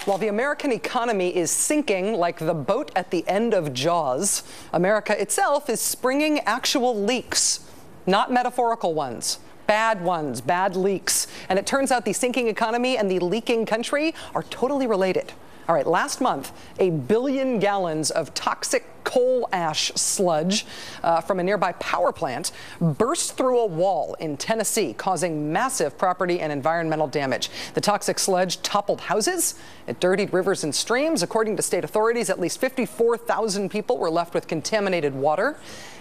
While the American economy is sinking like the boat at the end of Jaws, America itself is springing actual leaks, not metaphorical ones. Bad leaks. And it turns out the sinking economy and the leaking country are totally related. All right, last month, 1 billion gallons of toxic coal ash sludge from a nearby power plant burst through a wall in Tennessee, causing massive property and environmental damage. The toxic sludge toppled houses, it dirtied rivers and streams. According to state authorities, at least 54,000 people were left with contaminated water.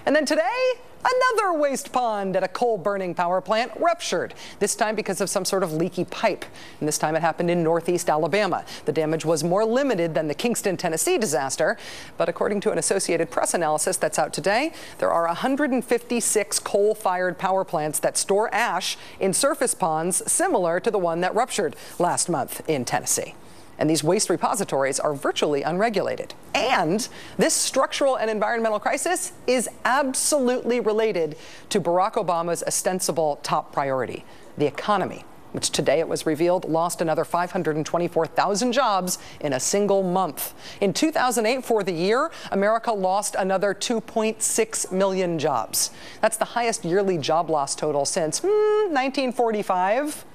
And then today, another waste pond at a coal-burning power plant ruptured, this time because of some sort of leaky pipe. And this time it happened in northeast Alabama. The damage was more limited than the Kingston, Tennessee disaster, but according to an Associated Press analysis that's out today, there are 156 coal-fired power plants that store ash in surface ponds similar to the one that ruptured last month in Tennessee. And these waste repositories are virtually unregulated. And this structural and environmental crisis is absolutely related to Barack Obama's ostensible top priority, the economy, which today it was revealed lost another 524,000 jobs in a single month. In 2008, for the year, America lost another 2.6 million jobs. That's the highest yearly job loss total since 1945.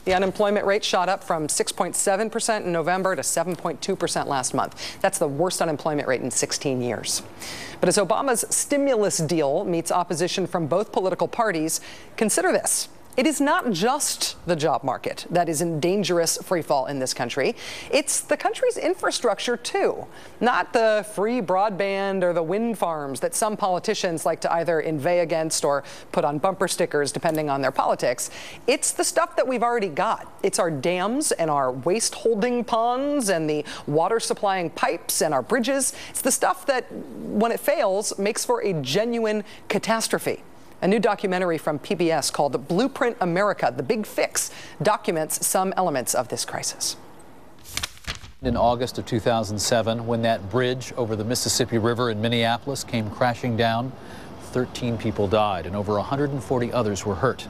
The unemployment rate shot up from 6.7% in November to 7.2% last month. That's the worst unemployment rate in 16 years. But as Obama's stimulus deal meets opposition from both political parties, consider this. It is not just the job market that is in dangerous freefall in this country. It's the country's infrastructure, too. Not the free broadband or the wind farms that some politicians like to either inveigh against or put on bumper stickers, depending on their politics. It's the stuff that we've already got. It's our dams and our waste holding ponds and the water supplying pipes and our bridges. It's the stuff that, when it fails, makes for a genuine catastrophe. A new documentary from PBS called Blueprint America, The Big Fix, documents some elements of this crisis. In August of 2007, when that bridge over the Mississippi River in Minneapolis came crashing down, 13 people died and over 140 others were hurt.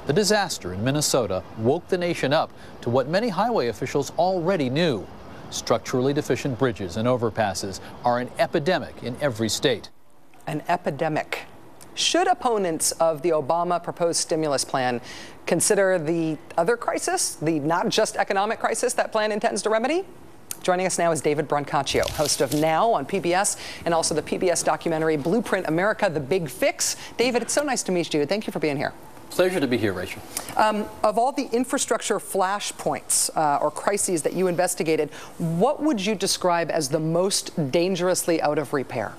The disaster in Minnesota woke the nation up to what many highway officials already knew. Structurally deficient bridges and overpasses are an epidemic in every state. An epidemic. Should opponents of the Obama proposed stimulus plan consider the other crisis, the not just economic crisis that plan intends to remedy? Joining us now is David Brancaccio, host of Now on PBS and also the PBS documentary Blueprint America, The Big Fix. David, it's so nice to meet you. Thank you for being here. Pleasure to be here, Rachel. Of all the infrastructure flashpoints or crises that you investigated, what would you describe as the most dangerously out of repair?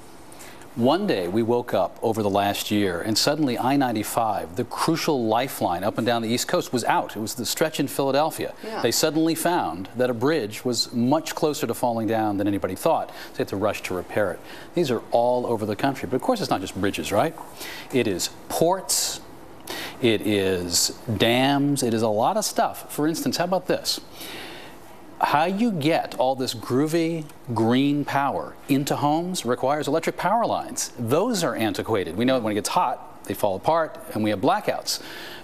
One day we woke up over the last year and suddenly I-95, the crucial lifeline up and down the East Coast, was out. It was the stretch in Philadelphia. Yeah. They suddenly found that a bridge was much closer to falling down than anybody thought. So they had to rush to repair it. These are all over the country. But of course it's not just bridges, right? It is ports, it is dams, it is a lot of stuff. For instance, how about this? How you get all this groovy green power into homes requires electric power lines. Those are antiquated. We know when it gets hot, they fall apart and we have blackouts.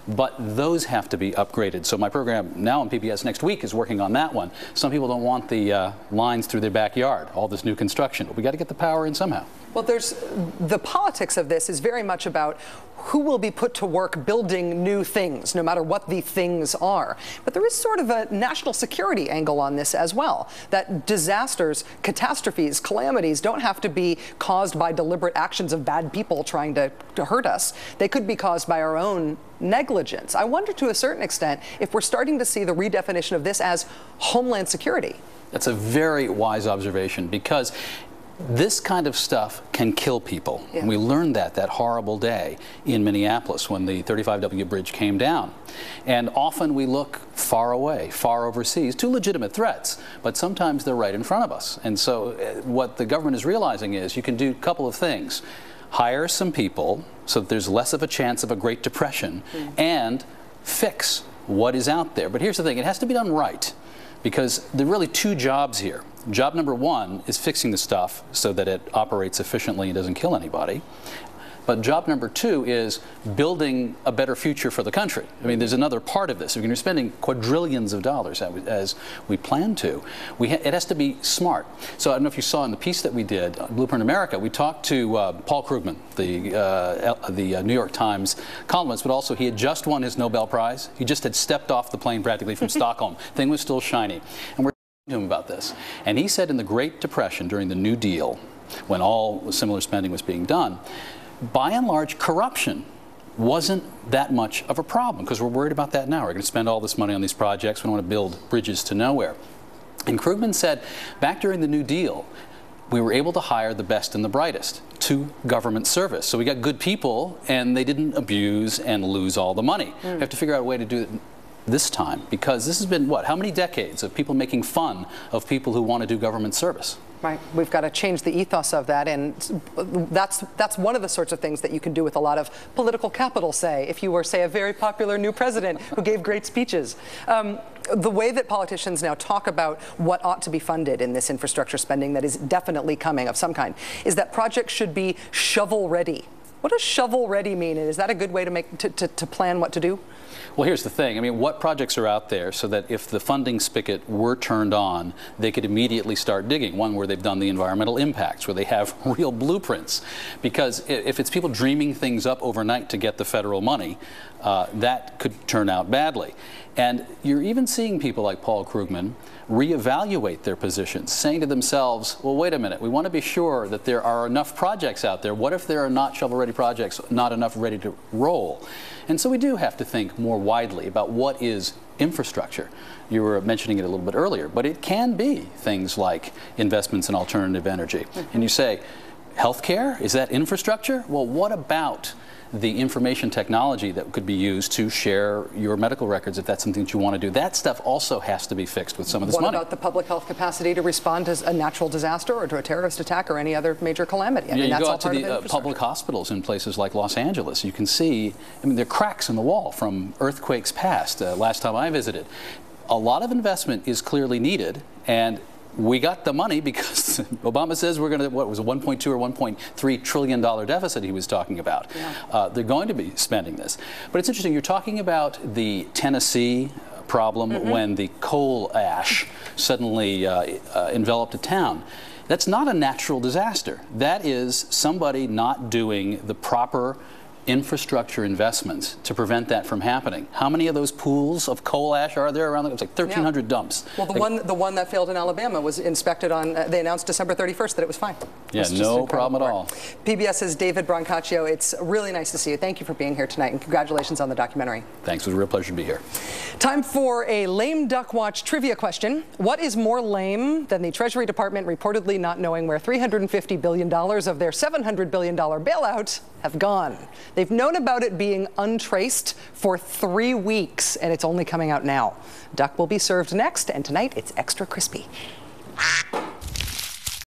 But those have to be upgraded. So my program Now on PBS next week is working on that one. Some people don't want the lines through their backyard, all this new construction. But we got to get the power in somehow. Well, the politics of this is very much about who will be put to work building new things, no matter what the things are. But there is sort of a national security angle on this as well, that disasters, catastrophes, calamities don't have to be caused by deliberate actions of bad people trying to hurt us. They could be caused by our own negligence. I wonder to a certain extent if we're starting to see the redefinition of this as homeland security. That's a very wise observation, because this kind of stuff can kill people. Yeah. And we learned that horrible day in Minneapolis when the 35W bridge came down. And often we look far away, far overseas, to legitimate threats, but sometimes they're right in front of us. And so what the government is realizing is you can do a couple of things. Hire some people so that there's less of a chance of a Great Depression, and fix what is out there. But here's the thing, it has to be done right, because there are really two jobs here. Job number one is fixing the stuff so that it operates efficiently and doesn't kill anybody. But job number 2 is building a better future for the country. I mean, there's another part of this. If you're spending quadrillions of dollars as we plan to, it has to be smart. So I don't know if you saw in the piece that we did, Blueprint America, we talked to Paul Krugman, the New York Times columnist, but also he had just won his Nobel Prize. He just had stepped off the plane practically from Stockholm. Thing was still shiny. And we're talking to him about this. And he said in the Great Depression during the New Deal, when all similar spending was being done, by and large, corruption wasn't that much of a problem, because we're worried about that now. We're going to spend all this money on these projects. We don't want to build bridges to nowhere. And Krugman said, back during the New Deal, we were able to hire the best and the brightest to government service. So we got good people, and they didn't abuse and lose all the money. We have to figure out a way to do it this time, because this has been, what, how many decades of people making fun of people who want to do government service? Right. We've got to change the ethos of that, and that's one of the sorts of things that you can do with a lot of political capital, say, if you were, say, a very popular new president who gave great speeches. The way that politicians now talk about what ought to be funded in this infrastructure spending that is definitely coming of some kind is that projects should be shovel-ready. What does shovel-ready mean, and is that a good way to plan what to do? Well, here's the thing. I mean, what projects are out there so that if the funding spigot were turned on, they could immediately start digging? One where they've done the environmental impacts, where they have real blueprints. Because if it's people dreaming things up overnight to get the federal money, that could turn out badly. And you're even seeing people like Paul Krugman reevaluate their positions, saying to themselves, well, wait a minute, we want to be sure that there are enough projects out there. What if there are not shovel-ready projects, not enough ready to roll? And so we do have to think more widely about what is infrastructure. You were mentioning it a little bit earlier, but it can be things like investments in alternative energy. And you say, healthcare, is that infrastructure? Well, what about the information technology that could be used to share your medical records if that's something that you want to do? That stuff also has to be fixed with some of this money. What about the public health capacity to respond to a natural disaster or to a terrorist attack or any other major calamity? I mean, you that's go all out to part of the public hospitals in places like Los Angeles. You can see, I mean, there are cracks in the wall from earthquakes past. Last time I visited, a lot of investment is clearly needed, and we got the money because Obama says we're going to, what was a $1.2 or $1.3 trillion deficit he was talking about. Yeah. They're going to be spending this. But it's interesting, you're talking about the Tennessee problem when the coal ash suddenly enveloped a town. That's not a natural disaster. That is somebody not doing the proper infrastructure investments to prevent that from happening. How many of those pools of coal ash are there around? It was like 1,300 dumps. Well, the one that failed in Alabama was inspected on, they announced December 31st that it was fine. Yeah, no problem at all. PBS's David Brancaccio, it's really nice to see you. Thank you for being here tonight, and congratulations on the documentary. Thanks, it was a real pleasure to be here. Time for a lame duck watch trivia question. What is more lame than the Treasury Department reportedly not knowing where $350 billion of their $700 billion bailout have gone? They've known about it being untraced for 3 weeks, and it's only coming out now. Duck will be served next, and tonight it's extra crispy.